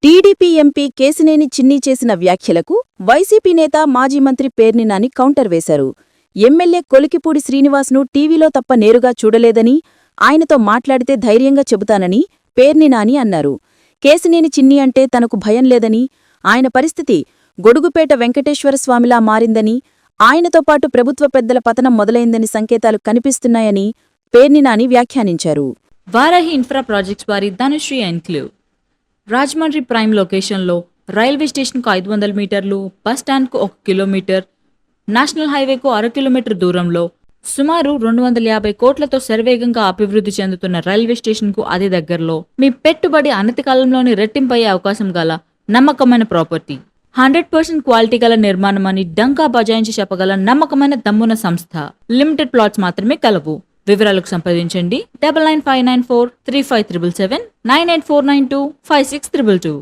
TDP MP Kesineni చిన్ని చేసిన వ్యాఖ్యలకు వైసీపీ నేత మాజీ మంత్రి పేర్ని నాని కౌంటర్ వేశారు. ఎమ్మెల్యే కొలికిపూడి శ్రీనివాస్ను టీవీలో తప్ప నేరుగా చూడలేదని, ఆయనతో మాట్లాడితే ధైర్యంగా చెబుతానని పేర్ని నాని అన్నారు. కేశినేని చిన్ని అంటే తనకు భయం లేదని, ఆయన పరిస్థితి గొడుగుపేట వెంకటేశ్వరస్వామిలా మారిందని, ఆయనతో పాటు ప్రభుత్వ పెద్దల పతనం మొదలైందని సంకేతాలు కనిపిస్తున్నాయని పేర్ని నాని వ్యాఖ్యానించారు. వారాహి ఇన్ఫ్రా ప్రాజెక్ట్స్ వారి ధనుశ్రీ ఎన్క్లేవ్ రాజమండ్రి ప్రైమ్ లొకేషన్లో రైల్వే స్టేషన్కు 500 మీటర్లు, బస్టాండ్కు 1 కిలోమీటర్, నేషనల్ హైవేకు 1/2 కిలోమీటర్ దూరంలో సుమారు 250 కోట్లతో శరవేగంగా అభివృద్ధి చెందుతున్న రైల్వే స్టేషన్కు అతి దగ్గరలో మీ పెట్టుబడి అనతి కాలంలోని రెట్టింపయ్యే అవకాశం గల నమ్మకమైన ప్రాపర్టీ. 100% క్వాలిటీ గల నిర్మాణమని డంకా బజాయించి చెప్పగల నమ్మకమైన దమ్మున సంస్థ. లిమిటెడ్ ప్లాట్స్ మాత్రమే కలవు. వివరాలకు సంప్రదించండి 9959435377 984925622.